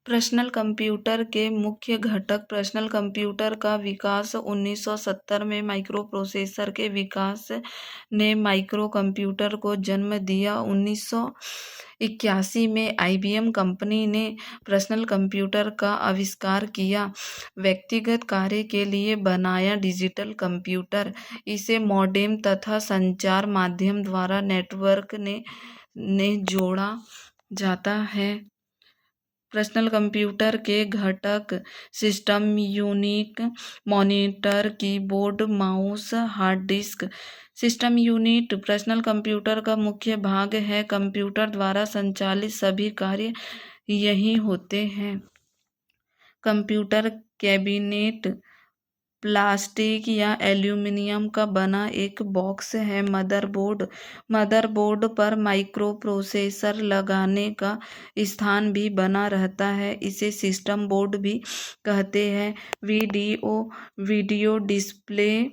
Personal computer के मुख्य घटक। पर्सनल कंप्यूटर का विकास 1970 में माइक्रोप्रोसेसर के विकास ने माइक्रो कंप्यूटर को जन्म दिया। 1981 में IBM कंपनी ने पर्सनल कंप्यूटर का आविष्कार किया, व्यक्तिगत कार्य के लिए बनाया डिजिटल कंप्यूटर। इसे मॉडेम तथा संचार माध्यम द्वारा नेटवर्क ने जोड़ा जाता है। पर्सनल कंप्यूटर के घटक: system unit, monitor, keyboard, mouse, hard disk. System unit personal computer का मुख्य भाग है। कंप्यूटर द्वारा संचालित सभी कार्य यही होते हैं। कंप्यूटर कैबिनेट प्लास्टिक या एल्यूमीनियम का बना एक बॉक्स है। मदरबोर्ड पर माइक्रोप्रोसेसर लगाने का स्थान भी बना रहता है। इसे सिस्टम बोर्ड भी कहते हैं। वीडियो डिस्प्ले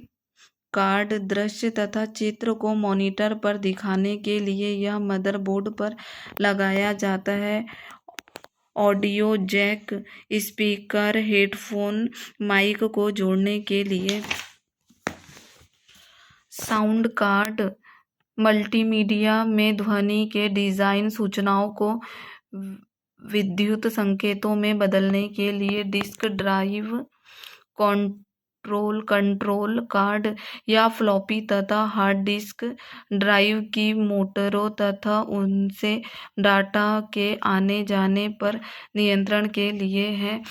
कार्ड दृश्य तथा चित्र को मॉनिटर पर दिखाने के लिए यह मदरबोर्ड पर लगाया जाता है। Audio jack, speaker, headphone, mic को जोड़ने के लिए। साउंड कार्ड मल्टीमीडिया में ध्वनि के डिजाइन सूचनाओं को विद्युत संकेतों में बदलने के लिए। डिस्क ड्राइव कंट्रोल कार्ड या फ्लॉपी तथा हार्ड डिस्क ड्राइव की मोटरों तथा उनसे डाटा के आने जाने पर नियंत्रण के लिए है।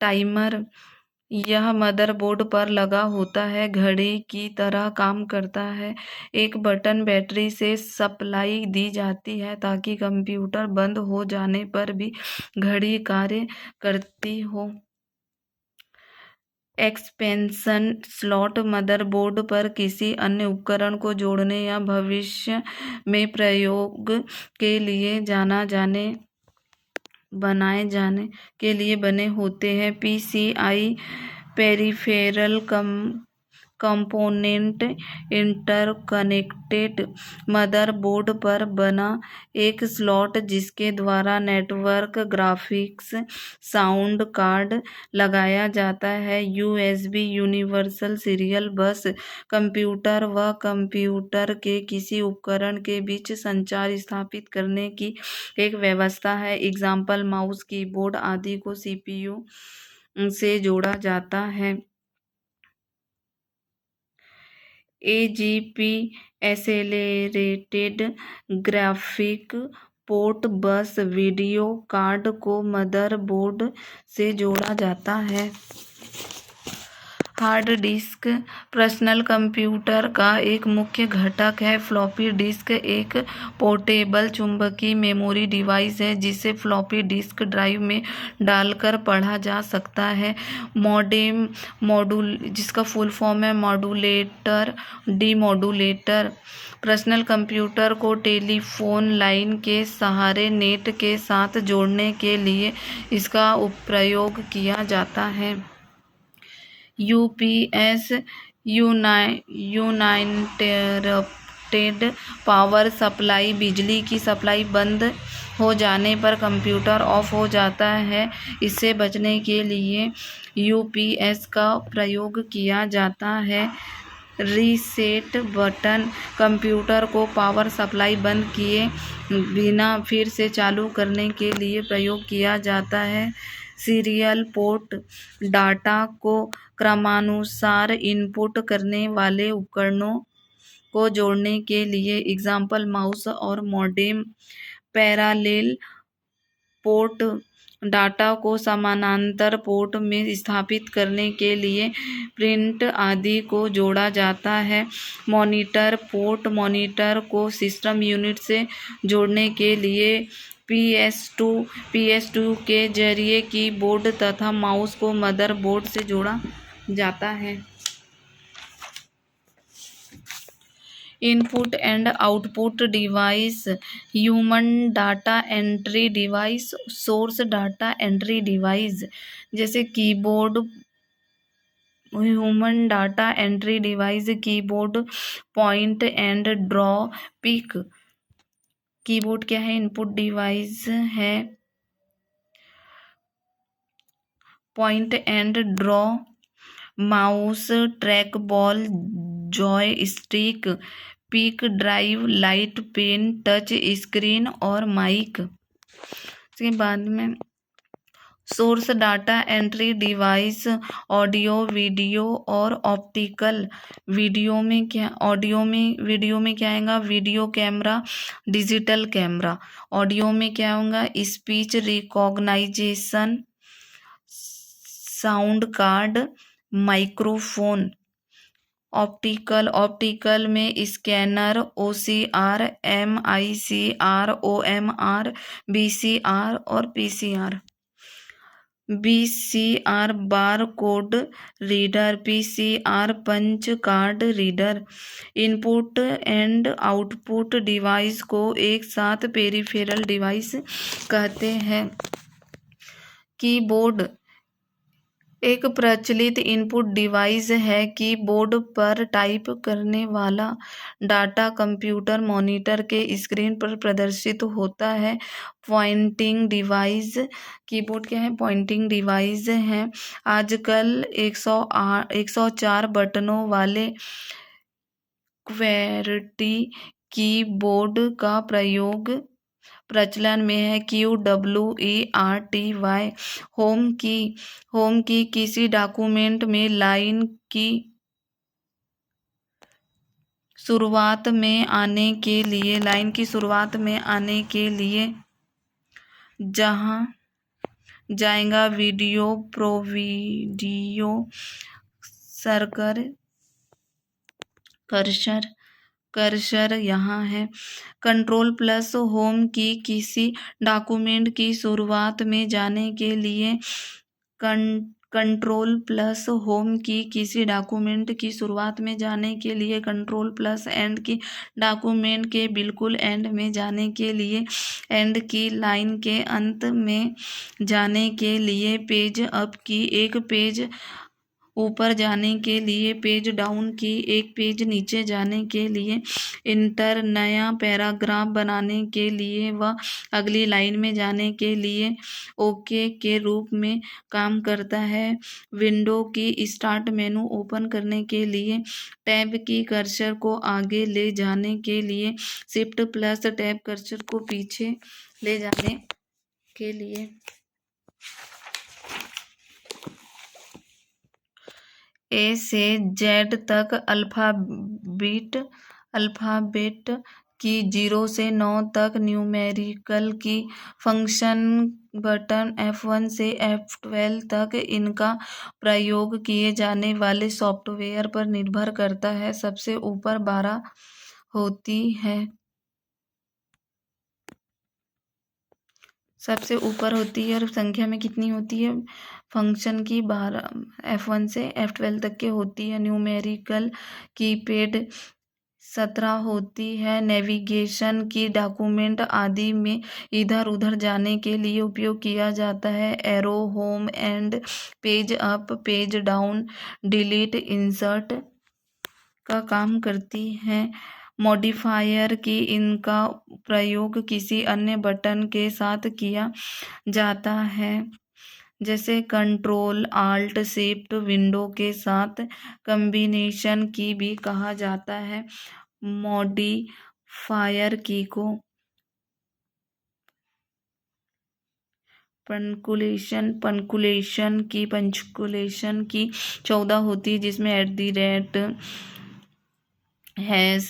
टाइमर यह मदरबोर्ड पर लगा होता है, घड़ी की तरह काम करता है। एक बटन बैटरी से सप्लाई दी जाती है ताकि कंप्यूटर बंद हो जाने पर भी घड़ी कार्य करती हो। एक्सपेंशन स्लॉट मदरबोर्ड पर किसी अन्य उपकरण को जोड़ने या भविष्य में प्रयोग के लिए बनाए जाने के लिए बने होते हैं। PCI peripheral component interconnected motherboard पर बना एक स्लॉट जिसके द्वारा नेटवर्क, ग्राफिक्स, साउंड कार्ड लगाया जाता है। USB यूनिवर्सल सीरियल बस कंप्यूटर व कंप्यूटर के किसी उपकरण के बीच संचार स्थापित करने की एक व्यवस्था है। एग्जाम्पल माउस, कीबोर्ड आदि को CPU से जोड़ा जाता है। AGP एक्सेलेरेटेड ग्राफिक पोर्ट बस वीडियो कार्ड को मदरबोर्ड से जोड़ा जाता है। हार्ड डिस्क पर्सनल कंप्यूटर का एक मुख्य घटक है। फ्लॉपी डिस्क एक पोर्टेबल चुंबकीय मेमोरी डिवाइस है जिसे फ्लॉपी डिस्क ड्राइव में डालकर पढ़ा जा सकता है। मॉडेम जिसका फुल फॉर्म है मॉड्यूलेटर डीमॉड्यूलेटर पर्सनल कंप्यूटर को टेलीफोन लाइन के सहारे नेट के साथ जोड़ने के लिए इसका प्रयोग किया जाता है। UPS यूनाइटेड पावर सप्लाई बिजली की सप्लाई बंद हो जाने पर कंप्यूटर ऑफ हो जाता है। इससे बचने के लिए UPS का प्रयोग किया जाता है। रीसेट बटन कंप्यूटर को पावर सप्लाई बंद किए बिना फिर से चालू करने के लिए प्रयोग किया जाता है। सीरियल पोर्ट डाटा को क्रमानुसार इनपुट करने वाले उपकरणों को जोड़ने के लिए। एग्जाम्पल माउस और मॉडेम। पैरेलल पोर्ट डाटा को समानांतर पोर्ट में स्थापित करने के लिए प्रिंट आदि को जोड़ा जाता है। मॉनिटर पोर्ट मॉनिटर को सिस्टम यूनिट से जोड़ने के लिए PS2 के जरिए कीबोर्ड तथा माउस को मदरबोर्ड से जोड़ा जाता है। Input and output device human data entry device, source data entry device जैसे keyboard. Human data entry device keyboard, point and draw, pick. Keyboard क्या है? इनपुट डिवाइस है। Point and draw, mouse, trackball, joystick, pick, drive, light, pen, touch screen और mic. इसके बाद में source data entry device, audio, video और optical. Video में क्या आएगा? Video camera, digital camera. Audio में क्या होगा? Speech recognisation, sound card, microphone. Optical में scanner, OCR, MICR, OMR, VCR और PCR। VCR bar code reader, PCR punch card reader. Input and output device को एक साथ पेरिफेरल डिवाइस कहते हैं। कीबोर्ड एक प्रचलित इनपुट डिवाइस है। कीबोर्ड पर टाइप करने वाला डाटा कंप्यूटर मॉनिटर के स्क्रीन पर प्रदर्शित होता है। पॉइंटिंग डिवाइस, कीबोर्ड क्या है? पॉइंटिंग डिवाइस है। आजकल 104 बटनों वाले क्वेर्टी कीबोर्ड का प्रयोग प्रचलन में है। QWERTY होम की किसी डॉक्यूमेंट में लाइन की शुरुआत में आने के लिए जहां जाएगा वीडियो प्रोवीडियो कर्सर यहाँ है। कंट्रोल प्लस होम की किसी डॉक्यूमेंट की शुरुआत में जाने के लिए कंट्रोल प्लस होम की किसी डॉक्यूमेंट की शुरुआत में जाने के लिए कंट्रोल प्लस एंड की डॉक्यूमेंट के बिल्कुल एंड में जाने के लिए एंड की लाइन के अंत में जाने के लिए पेज अप की एक पेज ऊपर जाने के लिए पेज डाउन की एक पेज नीचे जाने के लिए इंटर नया पैराग्राफ बनाने के लिए व अगली लाइन में जाने के लिए ओके के रूप में काम करता है। विंडो की स्टार्ट मेनू ओपन करने के लिए टैब की कर्सर को आगे ले जाने के लिए शिफ्ट प्लस टैब कर्सर को पीछे ले जाने के लिए A से Z तक अल्फ़ाबेट की 0 से 9 तक न्यूमेरिकल की फंक्शन बटन F1 से F12 तक इनका प्रयोग किए जाने वाले सॉफ्टवेयर पर निर्भर करता है। सबसे ऊपर 12 होती है। और संख्या में कितनी होती है? फंक्शन की 12 F1 से F12 तक के होती है। न्यूमेरिकल कीपैड 17 होती है। नेविगेशन की डॉक्यूमेंट आदि में इधर उधर जाने के लिए उपयोग किया जाता है। Arrow home and page up, page down, delete, insert का काम करती हैं। मॉडिफायर की इनका प्रयोग किसी अन्य बटन के साथ किया जाता है, जैसे कंट्रोल आल्ट शिफ्ट। विंडो के साथ कॉम्बिनेशन की भी कहा जाता है। मॉडिफायर की को पंक्चुएशन की 14 होती है, जिसमें @ हैश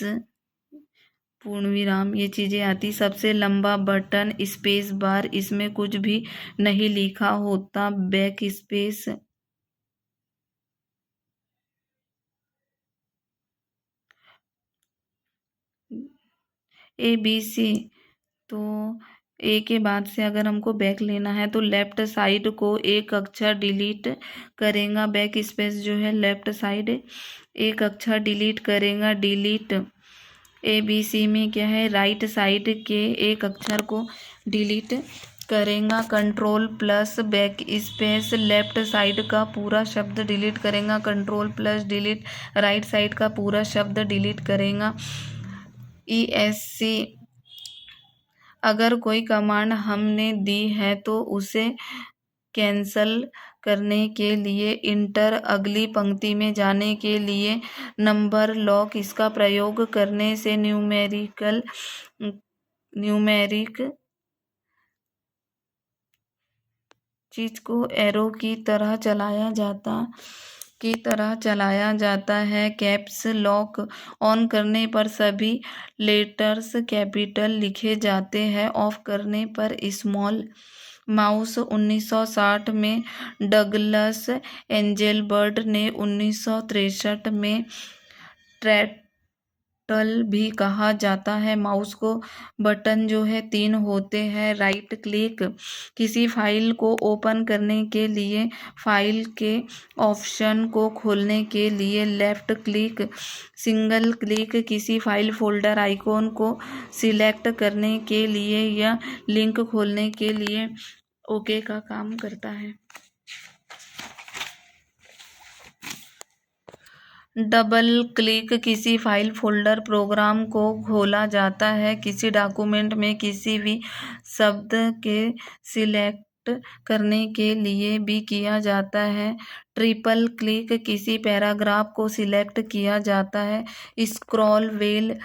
पूर्णविराम ये चीज़ें आती। सबसे लंबा बटन स्पेस बार, इसमें कुछ भी नहीं लिखा होता। Back space ABC। तो ए के बाद से अगर हमको बैक लेना है तो लेफ्ट साइड को एक अक्षर डिलीट करेगा। बैक स्पेस जो है लेफ्ट साइड एक अक्षर डिलीट करेगा। डिलीट ABC में क्या है? राइट साइड के एक अक्षर को डिलीट करेगा। Control plus back space left side का पूरा शब्द डिलीट करेगा। Control plus delete right side का पूरा शब्द डिलीट करेगा। ESC अगर कोई कमांड हमने दी है तो उसे कैंसल करने के लिए इंटर अगली पंक्ति में जाने के लिए नंबर लॉक। इसका प्रयोग करने से न्यूमेरिक चीज को एरो की तरह चलाया जाता है। कैप्स लॉक ऑन करने पर सभी लेटर्स कैपिटल लिखे जाते हैं, ऑफ करने पर स्मॉल। माउस 1960 में डगलस एंजेलबर्ट ने 1963 में टर्टल भी कहा जाता है। माउस को बटन जो है 3 होते हैं। राइट क्लिक किसी फाइल को ओपन करने के लिए, फाइल के ऑप्शन को खोलने के लिए। लेफ्ट क्लिक सिंगल क्लिक किसी फाइल फोल्डर आइकॉन को सिलेक्ट करने के लिए या लिंक खोलने के लिए ओके का काम करता है। डबल क्लिक किसी फाइल फोल्डर प्रोग्राम को खोला जाता है। किसी डॉक्यूमेंट में किसी भी शब्द के सिलेक्ट करने के लिए भी किया जाता है। ट्रिपल क्लिक किसी पैराग्राफ को सिलेक्ट किया जाता है। स्क्रॉल व्हील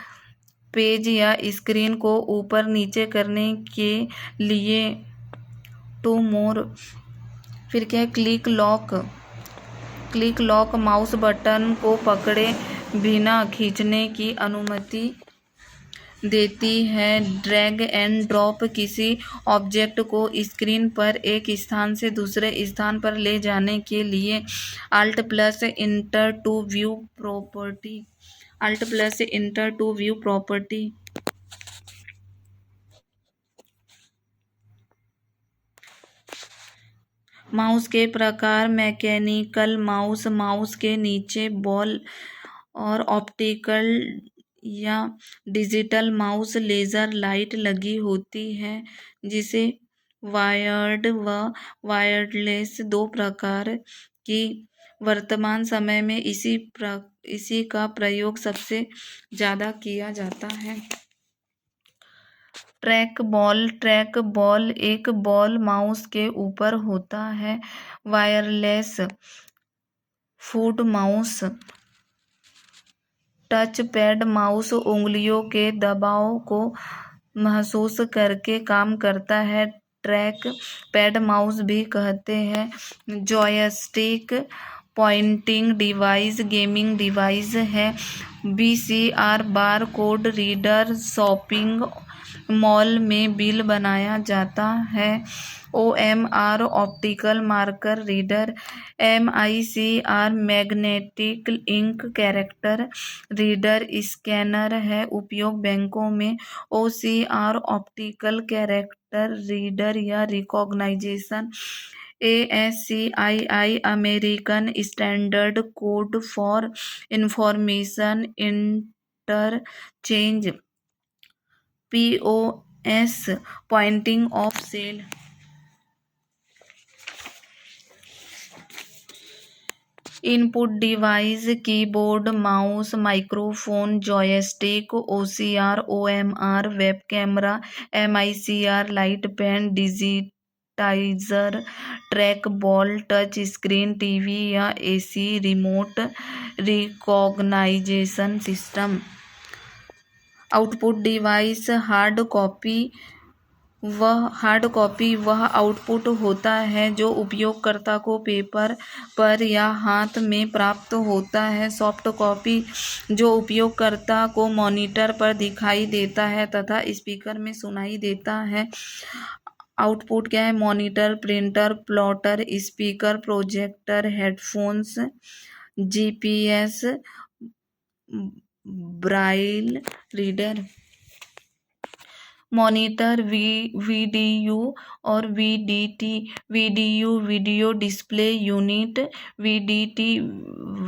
पेज या स्क्रीन को ऊपर नीचे करने के लिए। टू मोर फिर क्या है, क्लिक लॉक माउस बटन को पकड़े बिना खींचने की अनुमति देती है। ड्रैग एंड ड्रॉप किसी ऑब्जेक्ट को स्क्रीन पर एक स्थान से दूसरे स्थान पर ले जाने के लिए। Alt plus enter to view property. Mouse के प्रकार मैकेनिकल माउस, माउस के नीचे बॉल और ऑप्टिकल या डिजिटल माउस। लेजर लाइट लगी होती है जिसे वायर्ड व वायरलेस 2 प्रकार की। वर्तमान समय में इसी का प्रयोग सबसे ज़्यादा किया जाता है। ट्रैक बॉल एक बॉल माउस के ऊपर होता है। Wireless foot mouse touch pad mouse उंगलियों के दबाव को महसूस करके काम करता है। ट्रैक पैड माउस भी कहते हैं। Joystick pointing device gaming device है। VCR bar code reader shopping mall में बिल बनाया जाता है। OMR optical marker reader. MICR magnetic ink character reader scanner है। उपयोग बैंकों में। OCR ऑप्टिकल कैरेक्टर रीडर या recognization. ASCII American standard code for information interchange. POS pointing of sale. Input device keyboard mouse microphone joystick. OCR OMR web camera. MICR light pen digitiser. Track ball touch screen TV या AC remote recognization system. Output device hard copy वह output होता है जो उपयोगकर्ता को paper पर या हाथ में प्राप्त होता है। सॉफ्ट कॉपी जो उपयोगकर्ता को मॉनिटर पर दिखाई देता है तथा स्पीकर में सुनाई देता है। आउटपुट क्या है, monitor, printer, plotter, speaker, projector, headphones, GPS, Braille reader. Monitor VDU और VDT। VDU video display unit. VDT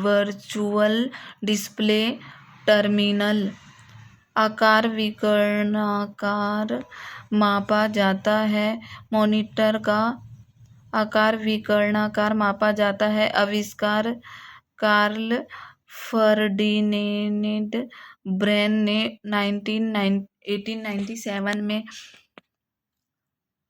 virtual display terminal. आकार विकर्णाकार मापा जाता है। मॉनिटर का आकार विकर्णाकार मापा जाता है। आविष्कार कार्ल फर्डिनेंड ब्रेन ने 1897 में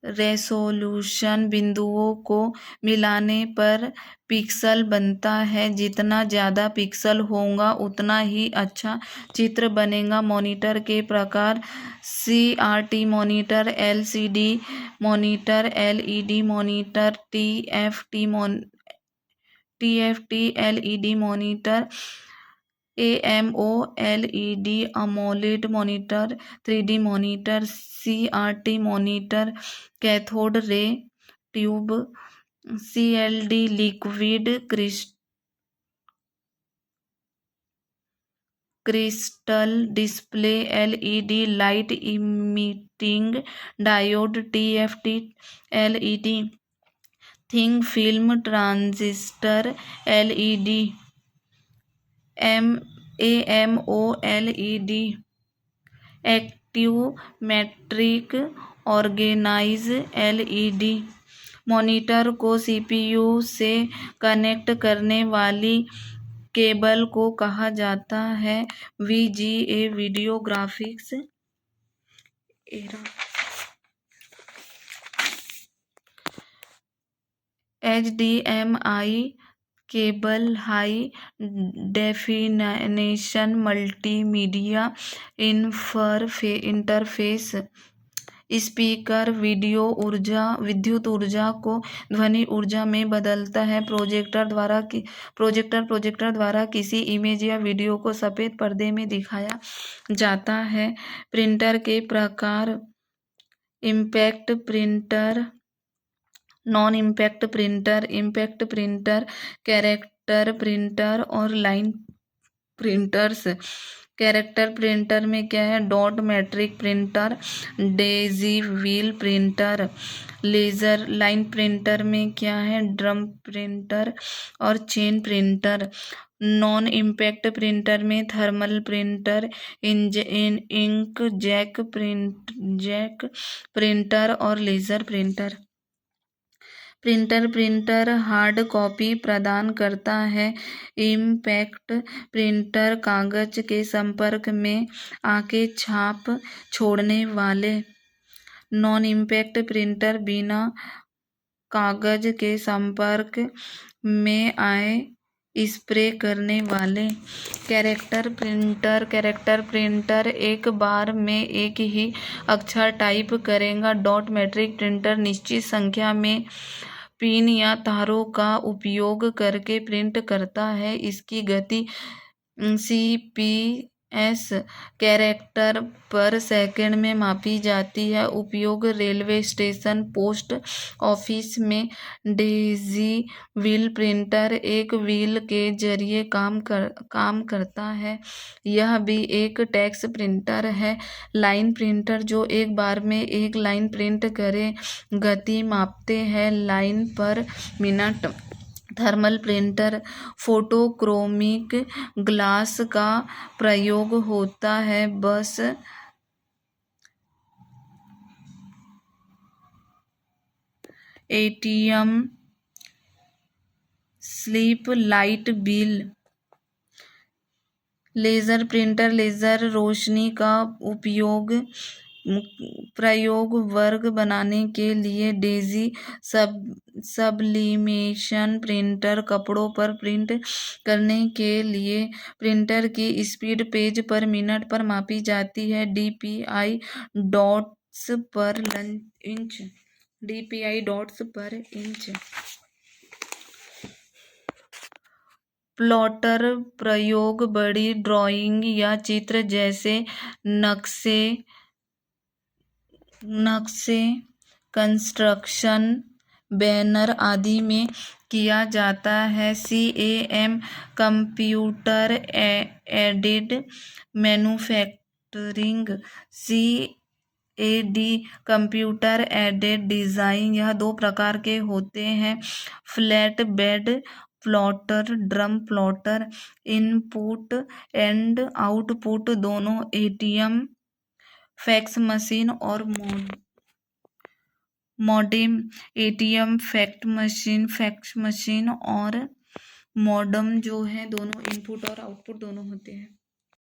रेसोल्यूशन बिंदुओं को मिलाने पर पिक्सल बनता है। जितना ज़्यादा पिक्सल होगा उतना ही अच्छा चित्र बनेगा। मॉनिटर के प्रकार CRT monitor, LCD monitor, LED monitor, TFT LED monitor, AMOLED AMOLED monitor, 3D monitor, CRT monitor, cathode ray tube, CLD liquid crystal display, LED light emitting diode, TFT LED thin film transistor, LED AMOLED active matrix organise LED monitor को CPU से connect करने वाली cable को कहा जाता है VGA video graphics HDMI cable, high definition multimedia interface, speaker विद्युत ऊर्जा को ध्वनि ऊर्जा में बदलता है। प्रोजेक्टर द्वारा किसी इमेज या वीडियो को सफेद पर्दे में दिखाया जाता है। प्रिंटर के प्रकार impact printer, non impact printer, impact printer, character printer और लाइन प्रिंटर्स। कैरेक्टर प्रिंटर में क्या है? Dot matrix printer, daisy wheel printer, laser. Line printer में क्या है? ड्रम प्रिंटर और chain printer. Non impact printer में thermal printer, ink jet printer और laser printer. Printer hard copy प्रदान करता है। इम्पैक्ट प्रिंटर कागज के संपर्क में आके छाप छोड़ने वाले। नॉन इम्पैक्ट प्रिंटर बिना कागज के संपर्क में आए स्प्रे करने वाले। कैरेक्टर प्रिंटर एक बार में एक ही अक्षर टाइप करेगा। डॉट मैट्रिक प्रिंटर निश्चित संख्या में पिन या तारों का उपयोग करके प्रिंट करता है। इसकी गति CPS कैरेक्टर पर सेकंड में मापी जाती है। उपयोग रेलवे स्टेशन, पोस्ट ऑफिस में। डेजी व्हील प्रिंटर एक व्हील के जरिए काम करता है। यह भी एक टेक्स्ट प्रिंटर है। लाइन प्रिंटर जो एक बार में एक लाइन प्रिंट करे, गति मापते हैं line per minute. Thermal printer photochromic glass का प्रयोग होता है। बस ATM slip light bill. Laser printer laser रोशनी का प्रयोग वर्ग बनाने के लिए। डेजी सब्लिमेशन प्रिंटर कपड़ों पर प्रिंट करने के लिए। प्रिंटर की स्पीड पेज पर मिनट पर मापी जाती है। DPI डॉट्स पर इंच। प्लॉटर प्रयोग बड़ी ड्राइंग या चित्र जैसे नक्शे, कंस्ट्रक्शन, बैनर आदि में किया जाता है। CAM computer aided manufacturing, CAD computer aided design. यह दो प्रकार के होते हैं। Flat bed plotter, drum plotter. Input and output दोनों ATM, फैक्स मशीन और मॉडेम। ATM फैक्स मशीन और मॉडेम जो है दोनों इनपुट और आउटपुट दोनों होते हैं।